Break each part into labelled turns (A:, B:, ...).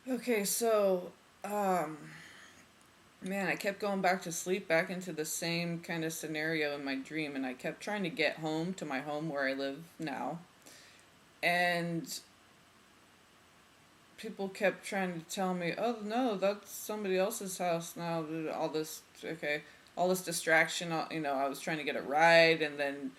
A: Okay, so, um, man, I kept going back to sleep, back into the same kind of scenario in my dream, and I kept trying to get home to my home where I live now. And people kept trying to tell me, oh, no, that's somebody else's house now. All this, okay, all this distraction, I was trying to get a ride, and then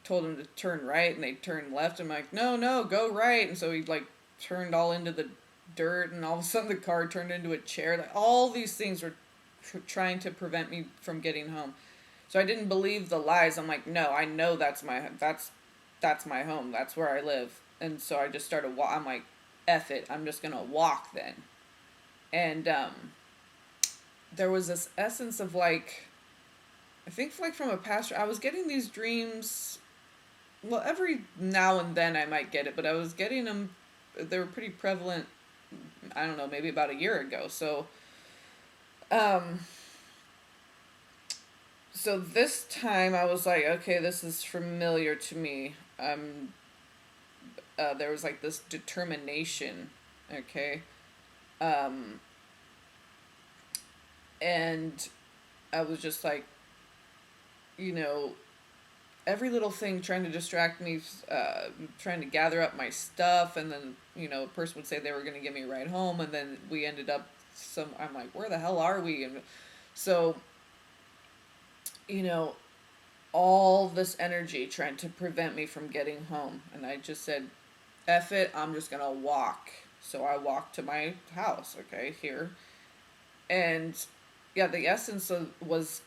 A: told him to turn right, and they turned left. I'm like, no, no, go right. And so he, like, turned all into the dirt, and all of a sudden the car turned into a chair. Like, all these things were trying to prevent me from getting home. So I didn't believe the lies. I'm like, no, I know that's my home. That's where I live. And so I just started. I'm like, F it. I'm just gonna walk then. And there was this essence of, like, I think, like, from a pastor. I was getting these dreams. Well, every now and then I might get it, but I was getting them. They were pretty prevalent. I don't know, maybe about a year ago. Um, so this time I was like, okay, this is familiar to me. There was, like, this determination, okay, um, and I was just like, you know, every little thing trying to distract me, trying to gather up my stuff, and then, a person would say they were going to give me a ride home, and then we ended up I'm like, where the hell are we? And so, you know, all this energy trying to prevent me from getting home, and I just said, F it, I'm just gonna walk. So I walked to my house, okay, here. And yeah, the essence was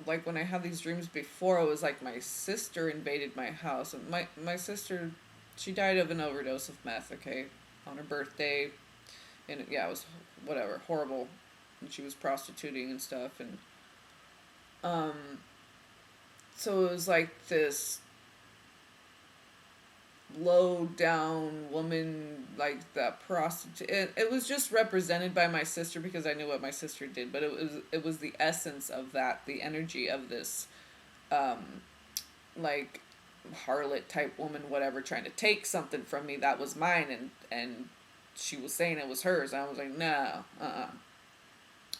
A: like, when I had these dreams before, it was like my sister invaded my house. And my sister, she died of an overdose of meth, okay, on her birthday. And yeah, it was whatever, horrible. And she was prostituting and stuff. And um, so it was like this low down woman, like that prostitute. It was just represented by my sister because I knew what my sister did, but it was the essence of that, the energy of this, um, like, harlot type woman, whatever, trying to take something from me that was mine, and she was saying it was hers. And I was like, no,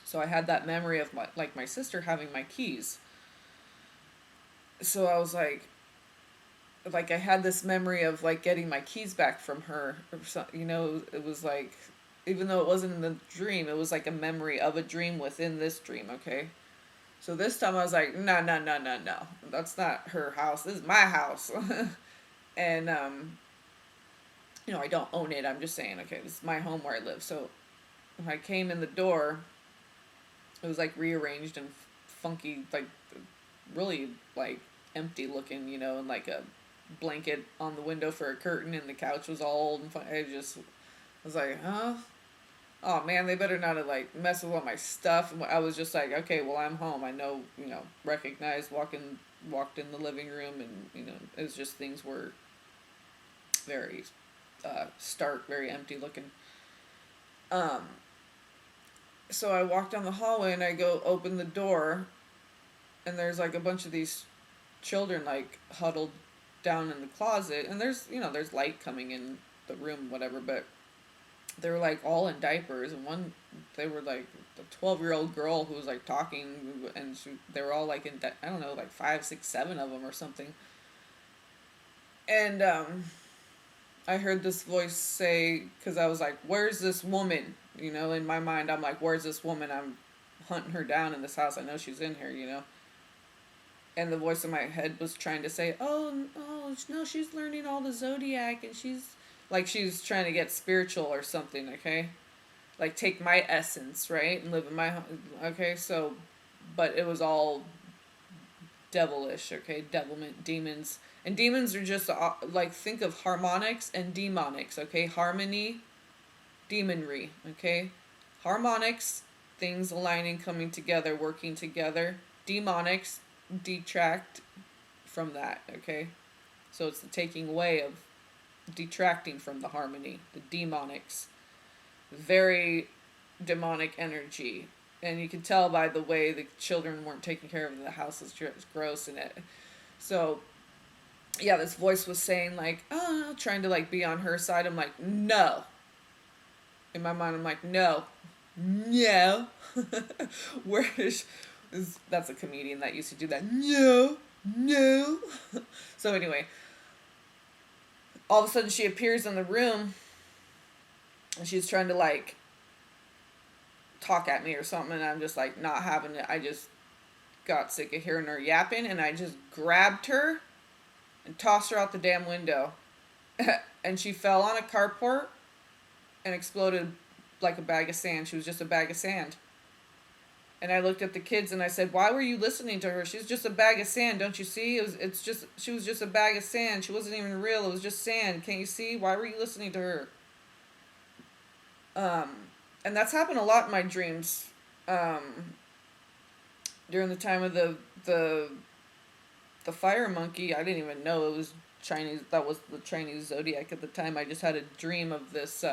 A: So I had that memory of my sister having my keys. So I was like I had this memory of, like, getting my keys back from her, or something. It was like, even though it wasn't in the dream, it was like a memory of a dream within this dream. Okay, so this time I was like, no, no, no, no, no, that's not her house. This is my house. And I don't own it. I'm just saying, okay, this is my home where I live. So when I came in the door, it was like rearranged and funky, like, really, like, empty looking, and like a blanket on the window for a curtain, and the couch was all old and fun. I just was like, huh? Oh man, they better not have, like, messed with all my stuff. And I was just like, okay, well, I'm home. I know, recognized, walked in the living room, and it was just, things were very stark, very empty looking. Um, so I walked down the hallway, and I go open the door, and there's, like, a bunch of these children, like, huddled down in the closet, and there's light coming in the room, whatever, but they were, like, all in diapers. And they were like a 12-year-old girl who was, like, talking, and they were all, like, I don't know, like, 5, 6, 7 of them or something. And I heard this voice say, because I was like, where's this woman? In my mind, I'm like, where's this woman? I'm hunting her down in this house. I know she's in here. And the voice in my head was trying to say, oh, oh, no, she's learning all the zodiac, and she's trying to get spiritual or something, okay? Like, take my essence, right? And live in my home, okay? So, but it was all devilish, okay? Devilment, demons. And demons are just, like, think of harmonics and demonics, okay? Harmony, demonry, okay? Harmonics, things aligning, coming together, working together. Demonics, detract from that, okay? So it's the taking away of, detracting from the harmony, the demonics. Very demonic energy. And you can tell by the way the children weren't taken care of, and the house is just gross in it. So, yeah, this voice was saying, like, oh, trying to, like, be on her side. I'm like, no, In my mind, I'm like, no, no. Where is that's a comedian that used to do that. No, no. So anyway, all of a sudden she appears in the room and she's trying to like talk at me or something, and I'm just like not having it. I just got sick of hearing her yapping, and I just grabbed her and tossed her out the damn window. And she fell on a carport and exploded like a bag of sand. She was just a bag of sand. And I looked at the kids and I said, "Why were you listening to her? She's just a bag of sand. Don't you see? She was just a bag of sand. She wasn't even real. It was just sand. Can't you see? Why were you listening to her?" And that's happened a lot in my dreams. During the time of the fire monkey, I didn't even know it was Chinese. That was the Chinese zodiac at the time. I just had a dream of this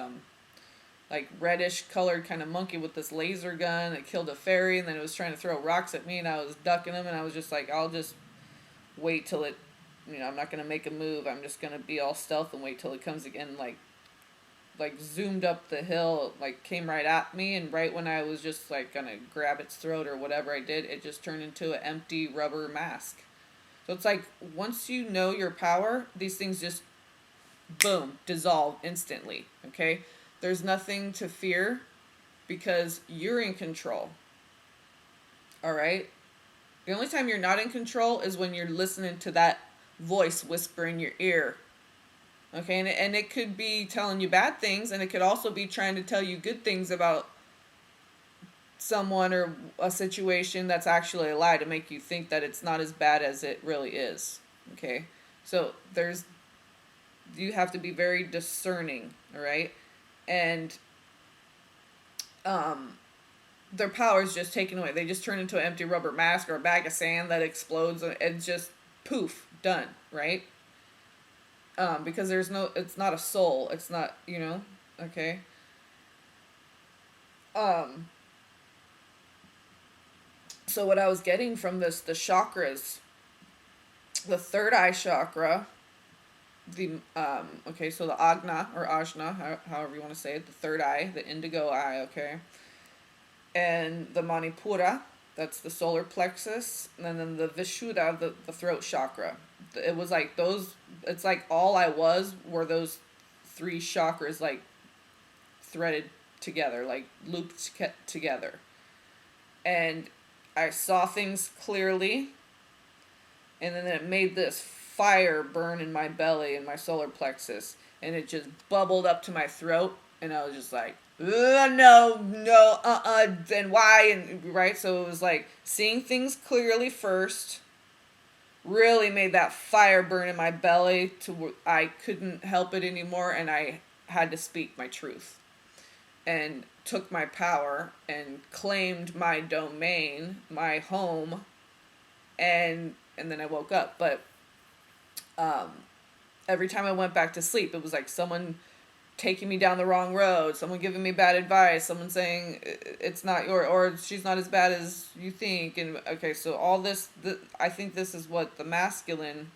A: like reddish colored kind of monkey with this laser gun that killed a fairy, and then it was trying to throw rocks at me, and I was ducking them, and I was just like, I'll just wait till it, I'm not gonna make a move. I'm just gonna be all stealth and wait till it comes again. Like zoomed up the hill, like came right at me, and right when I was just like gonna grab its throat or whatever I did, it just turned into an empty rubber mask. So it's like once you know your power, these things just boom, dissolve instantly. Okay? There's nothing to fear because you're in control. All right? The only time you're not in control is when you're listening to that voice whisper in your ear. Okay? And it could be telling you bad things, and it could also be trying to tell you good things about someone or a situation that's actually a lie to make you think that it's not as bad as it really is. Okay? So you have to be very discerning, all right? And their power is just taken away. They just turn into an empty rubber mask or a bag of sand that explodes, and it's just poof, done, right? Because it's not a soul. It's not, okay? So what I was getting from this, the chakras, the third eye chakra, so the Agna or Ajna, however you want to say it, the third eye, the indigo eye, okay, and the Manipura, that's the solar plexus, and then the Vishuddha, the throat chakra. It was like it's like all I were those three chakras like threaded together, like looped together. And I saw things clearly, and then it made this fire burn in my belly and my solar plexus, and it just bubbled up to my throat, and I was just like, no, then why? And right, so it was like seeing things clearly first really made that fire burn in my belly to where I couldn't help it anymore, and I had to speak my truth and took my power and claimed my domain, my home, and then I woke up. But every time I went back to sleep, it was like someone taking me down the wrong road, someone giving me bad advice, someone saying it's not or she's not as bad as you think. And okay, so all this, I think this is what the masculine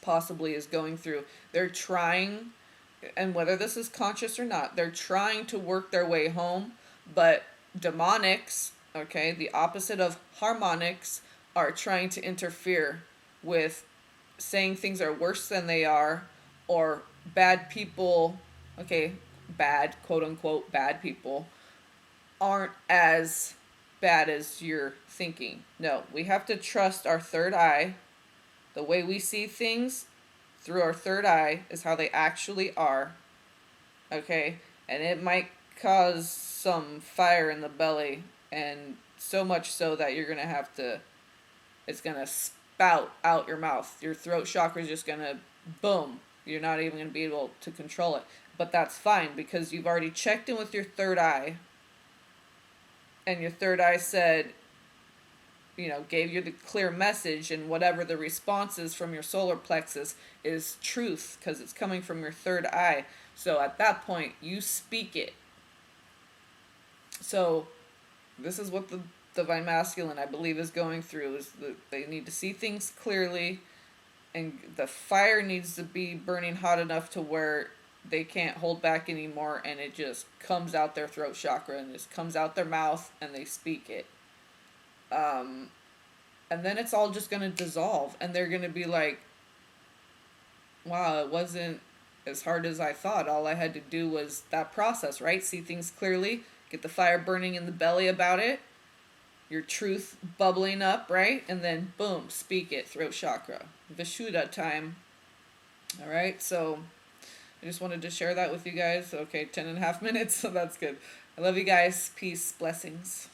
A: possibly is going through. They're trying, and whether this is conscious or not, they're trying to work their way home, but demonics, okay, the opposite of harmonics, are trying to interfere with saying things are worse than they are, or bad people, okay, bad, quote unquote, bad people, aren't as bad as you're thinking. No, we have to trust our third eye. The way we see things through our third eye is how they actually are, okay? And it might cause some fire in the belly, and so much so that you're going to have to, it's going to spout out your mouth. Your throat chakra is just going to, boom, you're not even going to be able to control it. But that's fine, because you've already checked in with your third eye, and your third eye said, gave you the clear message, and whatever the response is from your solar plexus is truth, because it's coming from your third eye. So at that point, you speak it. So this is what the divine masculine, I believe, is going through, is that they need to see things clearly, and the fire needs to be burning hot enough to where they can't hold back anymore, and it just comes out their throat chakra and just comes out their mouth, and they speak it. And then it's all just going to dissolve, and they're going to be like, wow, it wasn't as hard as I thought. All I had to do was that process, right? See things clearly, get the fire burning in the belly about it, your truth bubbling up, right? And then boom, speak it, throat chakra. Vishuddha time. All right, so I just wanted to share that with you guys. Okay, 10.5 minutes, so that's good. I love you guys. Peace, blessings.